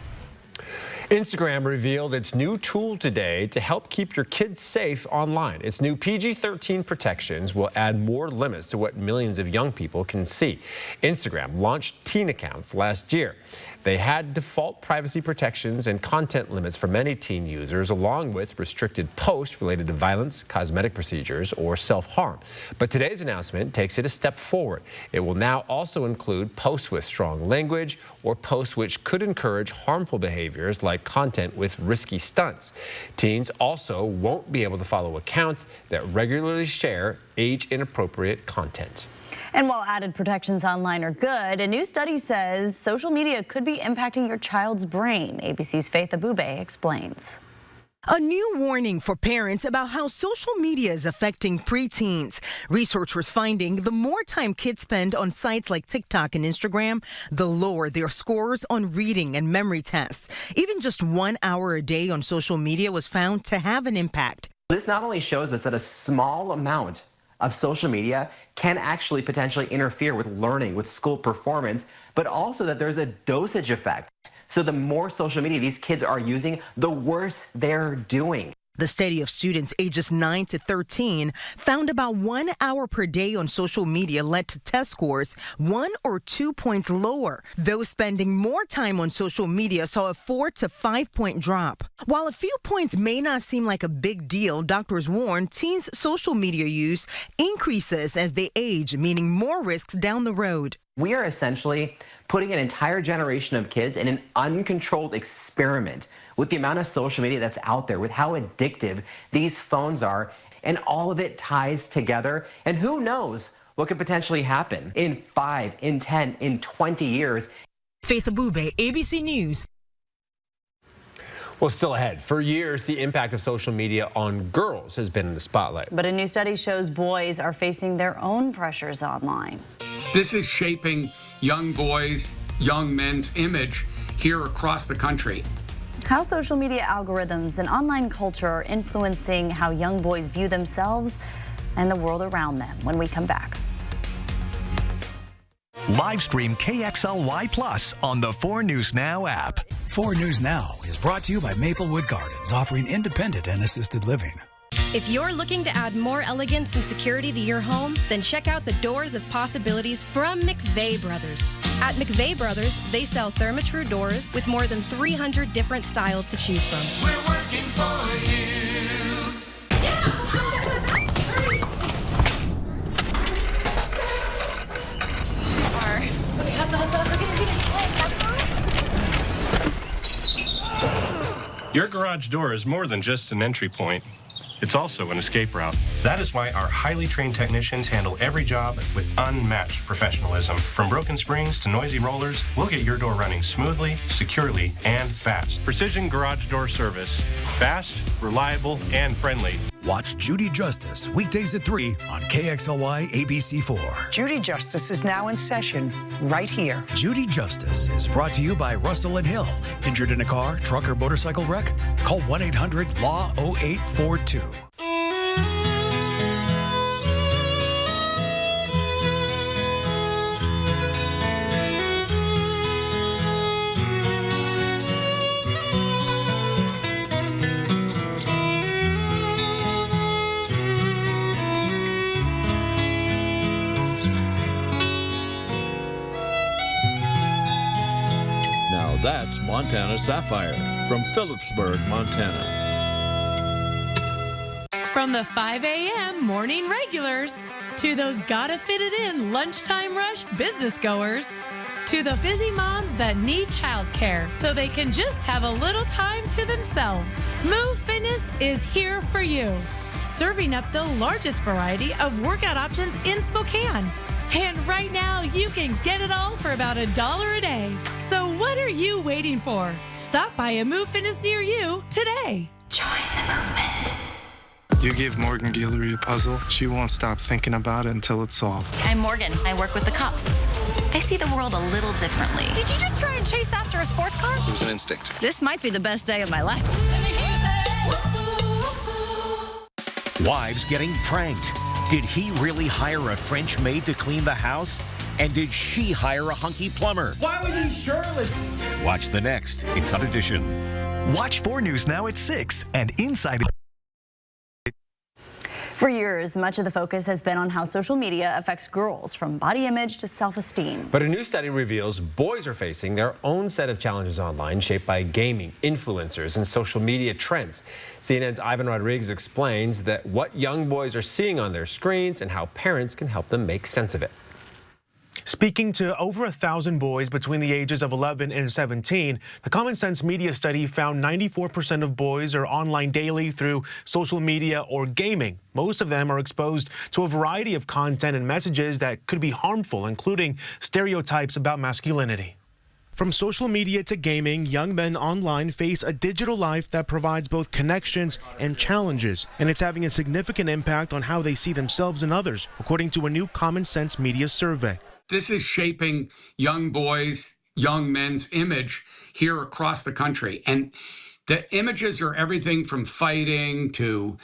Instagram revealed its new tool today to help keep your kids safe online. Its new PG-13 protections will add more limits to what millions of young people can see. Instagram launched teen accounts last year. They had default privacy protections and content limits for many teen users, along with restricted posts related to violence, cosmetic procedures, or self-harm. But today's announcement takes it a step forward. It will now also include posts with strong language or posts which could encourage harmful behaviors like content with risky stunts. Teens also won't be able to follow accounts that regularly share age-inappropriate content. And while added protections online are good, a new study says social media could be impacting your child's brain. ABC's Faith Abube explains. A new warning for parents about how social media is affecting preteens. Researchers finding the more time kids spend on sites like TikTok and Instagram, the lower their scores on reading and memory tests. Even just 1 hour a day on social media was found to have an impact. This not only shows us that a small amount of social media can actually potentially interfere with learning, with school performance, but also that there's a dosage effect. So the more social media these kids are using, the worse they're doing. The study of students ages 9 to 13 found about 1 hour per day on social media led to test scores 1 or 2 points lower. Those spending more time on social media saw a 4 to 5 point drop. While a few points may not seem like a big deal, doctors warn teens' social media use increases as they age, meaning more risks down the road. We are essentially putting an entire generation of kids in an uncontrolled experiment with the amount of social media that's out there, with how addictive these phones are, and all of it ties together. And who knows what could potentially happen in 5, in 10, in 20 years. Faith Abube, ABC News. Well, still ahead. For years, the impact of social media on girls has been in the spotlight. But a new study shows boys are facing their own pressures online. This is shaping young boys, young men's image here across the country. How social media algorithms and online culture are influencing how young boys view themselves and the world around them when we come back. Live stream KXLY Plus on the 4 News Now app. 4 News Now is brought to you by Maplewood Gardens, offering independent and assisted living. If you're looking to add more elegance and security to your home, then check out the doors of possibilities from McVeigh Brothers. At McVeigh Brothers, they sell Therma-Tru doors with more than 300 different styles to choose from. We're working for you. Your garage door is more than just an entry point. It's also an escape route. That is why our highly trained technicians handle every job with unmatched professionalism. From broken springs to noisy rollers, we'll get your door running smoothly, securely, and fast. Precision Garage Door Service. Fast, reliable, and friendly. Watch Judy Justice weekdays at 3 on KXLY ABC4. Judy Justice is now in session right here. Judy Justice is brought to you by Russell and Hill. Injured in a car, truck, or motorcycle wreck? Call 1-800-LAW-0842. That's Montana Sapphire from Phillipsburg, Montana. From the 5 a.m. morning regulars to those gotta fit it in lunchtime rush business goers to the busy moms that need childcare so they can just have a little time to themselves. Move Fitness is here for you, serving up the largest variety of workout options in Spokane. And right now, you can get it all for about $1 a day. So what are you waiting for? Stop by a Move Fitness near you today. Join the movement. You give Morgan Guillory a puzzle, she won't stop thinking about it until it's solved. I'm Morgan. I work with the cops. I see the world a little differently. Did you just try and chase after a sports car? It was an instinct. This might be the best day of my life. Wives getting pranked. Did he really hire a French maid to clean the house? And did she hire a hunky plumber? Why was he shirtless? Watch the next Inside Edition. Watch 4 News Now at 6 and Inside For years, much of the focus has been on how social media affects girls, from body image to self-esteem. But a new study reveals boys are facing their own set of challenges online, shaped by gaming, influencers, and social media trends. CNN's Ivan Rodriguez explains that what young boys are seeing on their screens and how parents can help them make sense of it. Speaking to over 1,000 boys between the ages of 11 and 17, the Common Sense Media study found 94% of boys are online daily through social media or gaming. Most of them are exposed to a variety of content and messages that could be harmful, including stereotypes about masculinity. From social media to gaming, young men online face a digital life that provides both connections and challenges, and it's having a significant impact on how they see themselves and others, according to a new Common Sense Media survey. This is shaping young boys, young men's image here across the country. And the images are everything from fighting to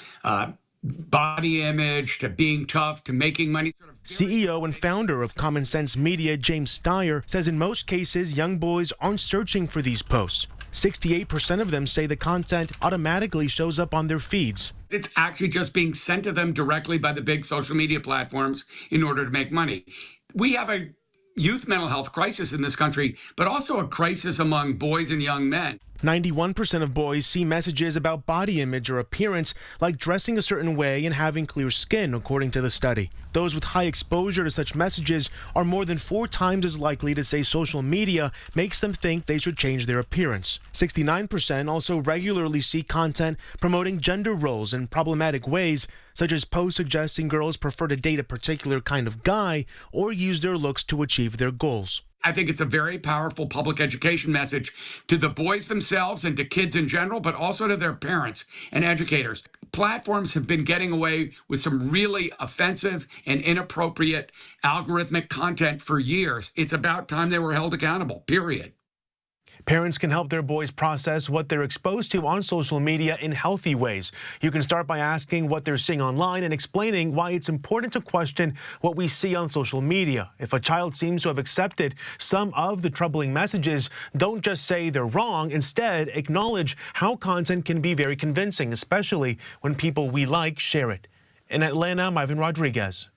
body image to being tough to making money. CEO and founder of Common Sense Media, James Steyer, says in most cases, young boys aren't searching for these posts. 68% of them say the content automatically shows up on their feeds. It's actually just being sent to them directly by the big social media platforms in order to make money. We have a youth mental health crisis in this country, but also a crisis among boys and young men. 91% of boys see messages about body image or appearance, like dressing a certain way and having clear skin, according to the study. Those with high exposure to such messages are more than 4 times as likely to say social media makes them think they should change their appearance. 69% also regularly see content promoting gender roles in problematic ways, such as posts suggesting girls prefer to date a particular kind of guy or use their looks to achieve their goals. I think it's a very powerful public education message to the boys themselves and to kids in general, but also to their parents and educators. Platforms have been getting away with some really offensive and inappropriate algorithmic content for years. It's about time they were held accountable, period. Parents can help their boys process what they're exposed to on social media in healthy ways. You can start by asking what they're seeing online and explaining why it's important to question what we see on social media. If a child seems to have accepted some of the troubling messages, don't just say they're wrong. Instead, acknowledge how content can be very convincing, especially when people we like share it. In Atlanta, I'm Ivan Rodriguez.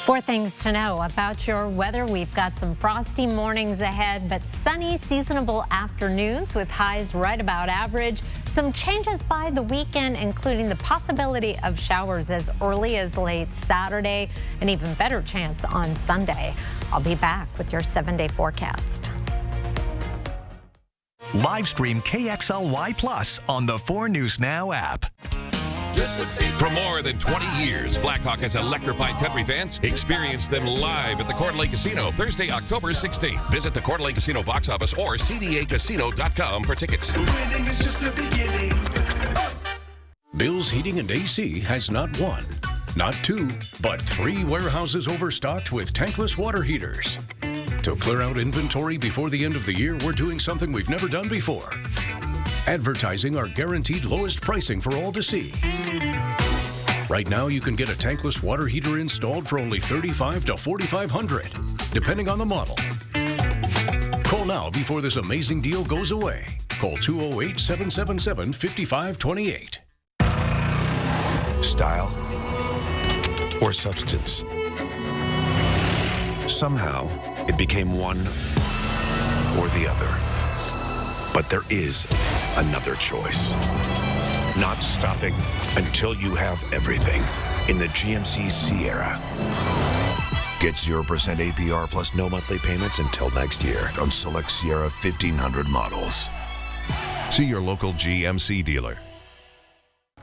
4 things to know about your weather. We've got some frosty mornings ahead, but sunny, seasonable afternoons with highs right about average. Some changes by the weekend, including the possibility of showers as early as late Saturday, an even better chance on Sunday. I'll be back with your 7-day forecast. Live stream KXLY Plus on the 4 News Now app. For more than 20 years, Blackhawk has electrified country fans. Experience them live at the Coeur d'Alene Casino Thursday, October 16th. Visit the Coeur d'Alene Casino box office or cdacasino.com for tickets. Winning is just the beginning. Bill's Heating and AC has not 1, not 2, but 3 warehouses overstocked with tankless water heaters. To clear out inventory before the end of the year, we're doing something we've never done before. Advertising our guaranteed lowest pricing for all to see. Right now, you can get a tankless water heater installed for only $3,500 to $4,500, depending on the model. Call now before this amazing deal goes away. Call 208-777-5528. Style or substance? Somehow, it became one or the other. But there is another choice. Not stopping until you have everything in the GMC Sierra. Get 0% APR plus no monthly payments until next year on select Sierra 1500 models. See your local GMC dealer.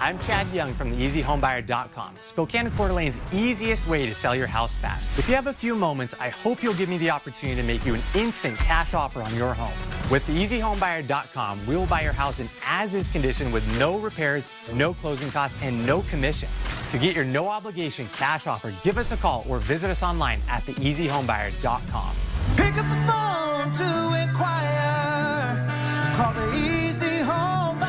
I'm Chad Young from theeasyhomebuyer.com, Spokane and Coeur d'Alene's easiest way to sell your house fast. If you have a few moments, I hope you'll give me the opportunity to make you an instant cash offer on your home. With theeasyhomebuyer.com, we will buy your house in as-is condition with no repairs, no closing costs, and no commissions. To get your no-obligation cash offer, give us a call or visit us online at theeasyhomebuyer.com. Pick up the phone to inquire. Call the Easy Home Buyer.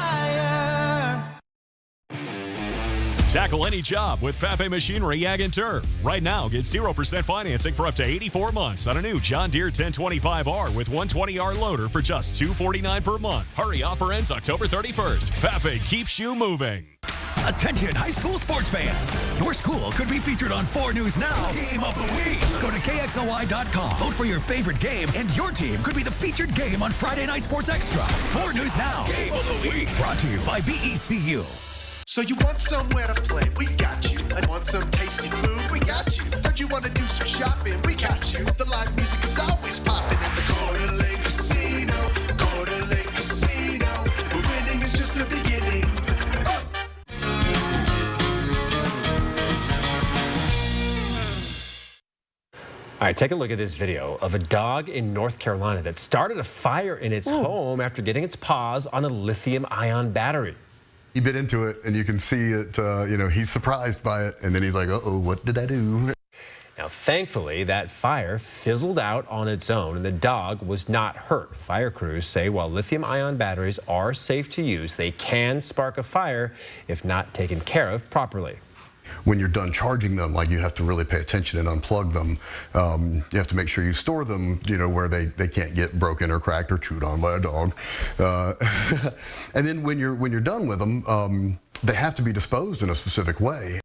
Tackle any job with Fafe Machinery Ag & Turf. Right now, get 0% financing for up to 84 months on a new John Deere 1025R with 120R loader for just $249 per month. Hurry, offer ends October 31st. Fafe keeps you moving. Attention high school sports fans. Your school could be featured on 4 News Now Game of the Week. Go to KXLY.com. Vote for your favorite game, and your team could be the featured game on Friday Night Sports Extra. 4 News Now Game of the Week. Brought to you by BECU. So you want somewhere to play? We got you. I want some tasty food? We got you. Heard you want to do some shopping? We got you. The live music is always popping at the Coeur d'Alene Casino. Coeur d'Alene Casino. But winning is just the beginning. All right, take a look at this video of a dog in North Carolina that started a fire in its home after getting its paws on a lithium-ion battery. He bit into it, and you can see it, he's surprised by it, and then he's like, uh-oh, what did I do? Now, thankfully, that fire fizzled out on its own, and the dog was not hurt. Fire crews say while lithium-ion batteries are safe to use, they can spark a fire if not taken care of properly. When you're done charging them, like, you have to really pay attention and unplug them. You have to make sure you store them, where they can't get broken or cracked or chewed on by a dog. And then when you're done with them, they have to be disposed in a specific way.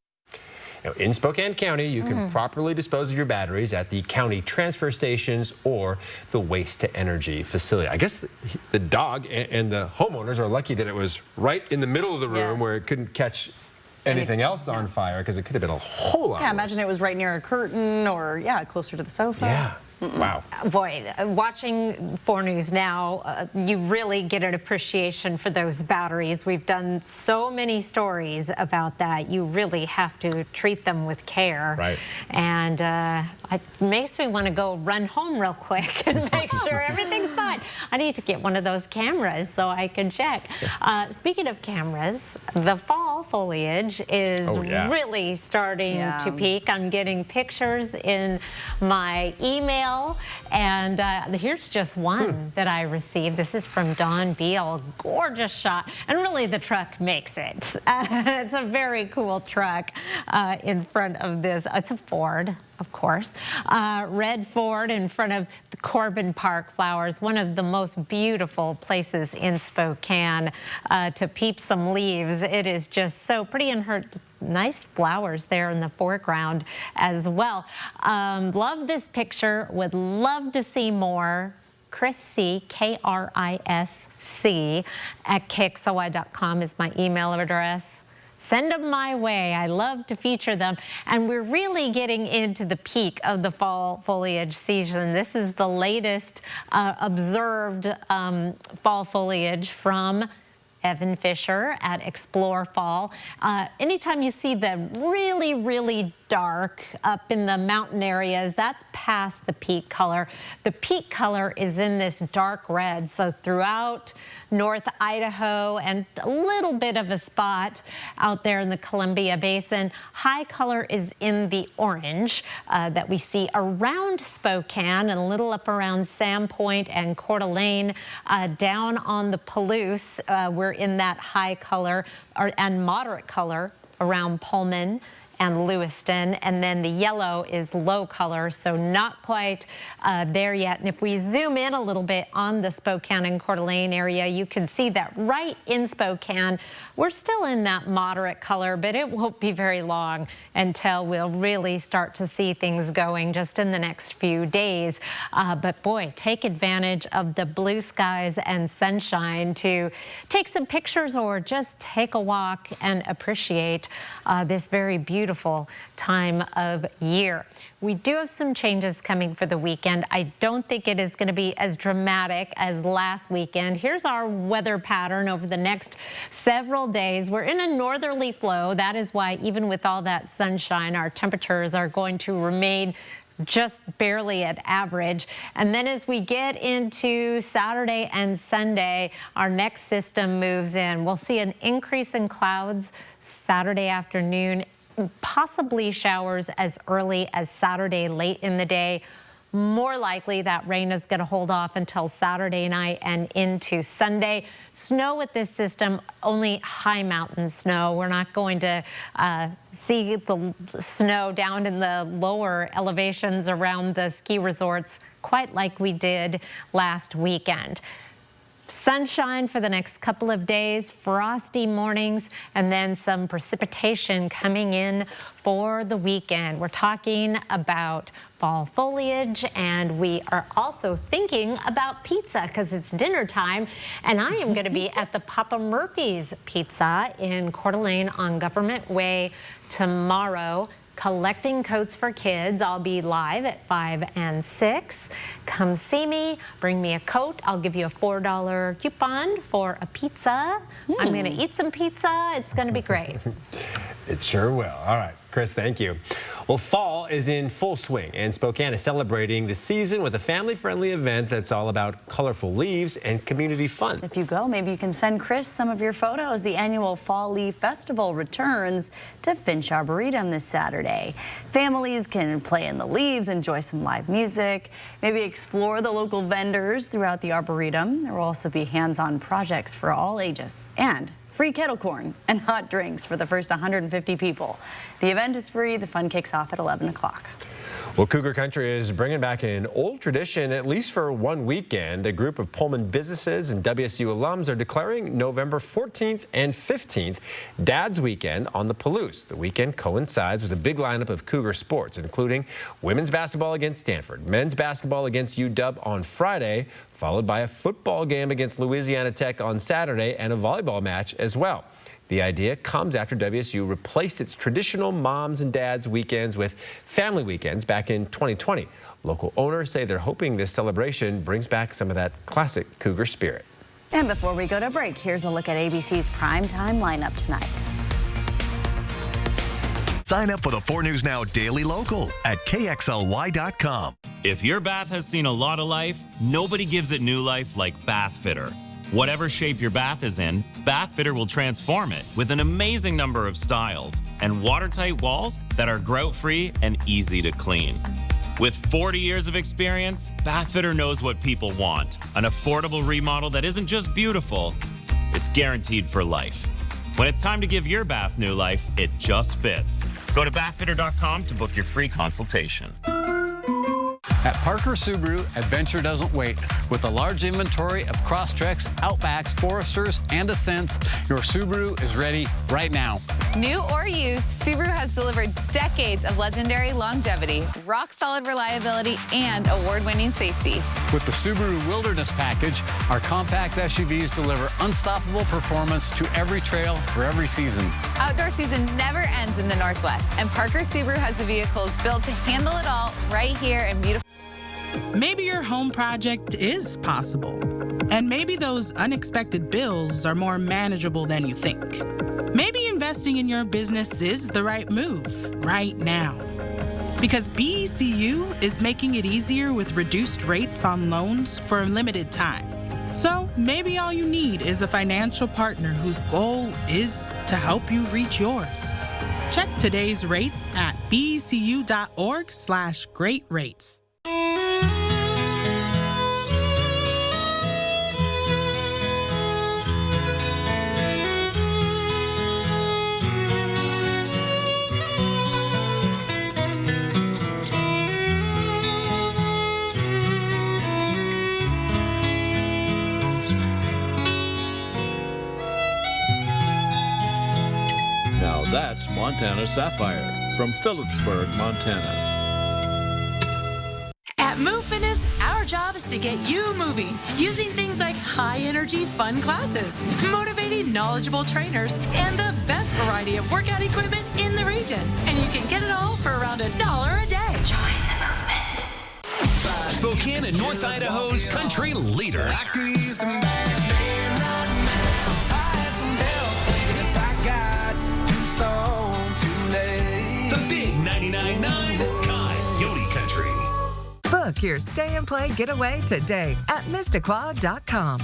Now, in Spokane County, you can properly dispose of your batteries at the county transfer stations or the waste-to-energy facility. I guess the dog and the homeowners are lucky that it was right in the middle of the room where it couldn't catch anything else on fire, because it could have been a whole lot worse. Imagine it was right near a curtain or, closer to the sofa. Yeah. Wow. Boy, watching 4 News Now, you really get an appreciation for those batteries. We've done so many stories about that. You really have to treat them with care. Right. And it makes me want to go run home real quick and make sure everything's fine. I need to get one of those cameras so I can check. Speaking of cameras, the fall foliage is really starting to peak. I'm getting pictures in my email. And here's just one that I received. This is from Don Beal. Gorgeous shot. And really, the truck makes it. It's a very cool truck in front of this. It's a Ford, of course. Red Ford in front of the Corbin Park Flowers, one of the most beautiful places in Spokane to peep some leaves. It is just so pretty, and her nice flowers there in the foreground as well. Love this picture. Would love to see more. Chris C, K-R-I-S-C, at KXLY.com is my email address. Send them my way. I love to feature them. And we're really getting into the peak of the fall foliage season. This is the latest observed fall foliage from Evan Fisher at Explore Fall. Anytime you see the really, really dark up in the mountain areas, that's past the peak color. The peak color is in this dark red. So throughout North Idaho and a little bit of a spot out there in the Columbia Basin, high color is in the orange that we see around Spokane and a little up around Sandpoint and Coeur d'Alene. Down on the Palouse, we're in that high color and moderate color around Pullman and Lewiston, and then the yellow is low color, so not quite there yet. And if we zoom in a little bit on the Spokane and Coeur d'Alene area, you can see that right in Spokane, we're still in that moderate color, but it won't be very long until we'll really start to see things going just in the next few days. But boy, take advantage of the blue skies and sunshine to take some pictures or just take a walk and appreciate this very beautiful time of year. We do have some changes coming for the weekend. I don't think it is going to be as dramatic as last weekend. Here's our weather pattern over the next several days. We're in a northerly flow. That is why even with all that sunshine, our temperatures are going to remain just barely at average. And then as we get into Saturday and Sunday, our next system moves in. We'll see an increase in clouds Saturday afternoon, possibly showers as early as Saturday late in the day. More likely that rain is going to hold off until Saturday night and into Sunday. Snow with this system, only high mountain snow. We're not going to see the snow down in the lower elevations around the ski resorts quite like we did last weekend. Sunshine for the next couple of days, frosty mornings, and then some precipitation coming in for the weekend. We're talking about fall foliage, and we are also thinking about pizza because it's dinner time, and I am going to be at the Papa Murphy's Pizza in Coeur d'Alene on Government Way tomorrow, collecting coats for kids. I'll be live at 5 and 6. Come see me, bring me a coat. I'll give you a $4 coupon for a pizza. I'm going to eat some pizza. It's going to be great. It sure will. All right, Chris, thank you. Well, fall is in full swing, and Spokane is celebrating the season with a family-friendly event that's all about colorful leaves and community fun. If you go, maybe you can send Chris some of your photos. The annual Fall Leaf Festival returns to Finch Arboretum this Saturday. Families can play in the leaves, enjoy some live music, maybe explore the local vendors throughout the Arboretum. There will also be hands-on projects for all ages and free kettle corn and hot drinks for the first 150 people. The event is free. The fun kicks off at 11 o'clock. Well, Cougar Country is bringing back an old tradition, at least for one weekend. A group of Pullman businesses and WSU alums are declaring November 14th and 15th Dad's Weekend on the Palouse. The weekend coincides with a big lineup of Cougar sports, including women's basketball against Stanford, men's basketball against UW on Friday, followed by a football game against Louisiana Tech on Saturday and a volleyball match as well. The idea comes after WSU replaced its traditional moms and dads weekends with family weekends back in 2020. Local owners say they're hoping this celebration brings back some of that classic Cougar spirit. And before we go to break, here's a look at ABC's primetime lineup tonight. Sign up for the 4 News Now Daily Local at KXLY.com. If your bath has seen a lot of life, nobody gives it new life like Bath Fitter. Whatever shape your bath is in, Bath Fitter will transform it with an amazing number of styles and watertight walls that are grout-free and easy to clean. With 40 years of experience, Bath Fitter knows what people want. An affordable remodel that isn't just beautiful, it's guaranteed for life. When it's time to give your bath new life, it just fits. Go to bathfitter.com to book your free consultation. At Parker Subaru, adventure doesn't wait. With a large inventory of Crosstreks, Outbacks, Foresters, and Ascents, your Subaru is ready right now. New or used, Subaru has delivered decades of legendary longevity, rock-solid reliability, and award-winning safety. With the Subaru Wilderness Package, our compact SUVs deliver unstoppable performance to every trail for every season. Outdoor season never ends in the Northwest, and Parker Subaru has the vehicles built to handle it all right here in beautiful. Maybe your home project is possible, and maybe those unexpected bills are more manageable than you think. Maybe investing in your business is the right move right now, because BECU is making it easier with reduced rates on loans for a limited time. So maybe all you need is a financial partner whose goal is to help you reach yours. Check today's rates at becu.org/great rates. Now that's Montana Sapphire from Phillipsburg, Montana. At Move Fitness, our job is to get you moving using things like high-energy fun classes, motivating knowledgeable trainers, and the best variety of workout equipment in the region. And you can get it all for around $1 a day. Join the movement. Spokane and North Idaho's country leader. The big 99.9 Coyote Country. Book your stay and play getaway today at Missisquoi.com.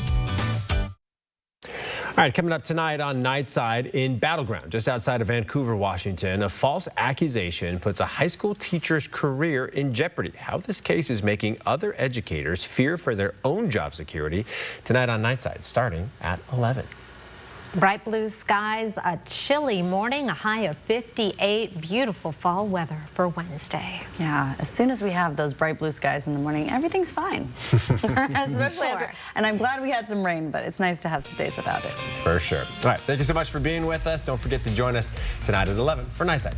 All right, coming up tonight on Nightside in Battleground, just outside of Vancouver, Washington, a false accusation puts a high school teacher's career in jeopardy. How this case is making other educators fear for their own job security. Tonight on Nightside, starting at 11. Bright blue skies, a chilly morning, a high of 58. Beautiful fall weather for Wednesday. Yeah, as soon as we have those bright blue skies in the morning, everything's fine. Especially after, and I'm glad we had some rain, but it's nice to have some days without it. For sure. All right, thank you so much for being with us. Don't forget to join us tonight at 11 for Nightside.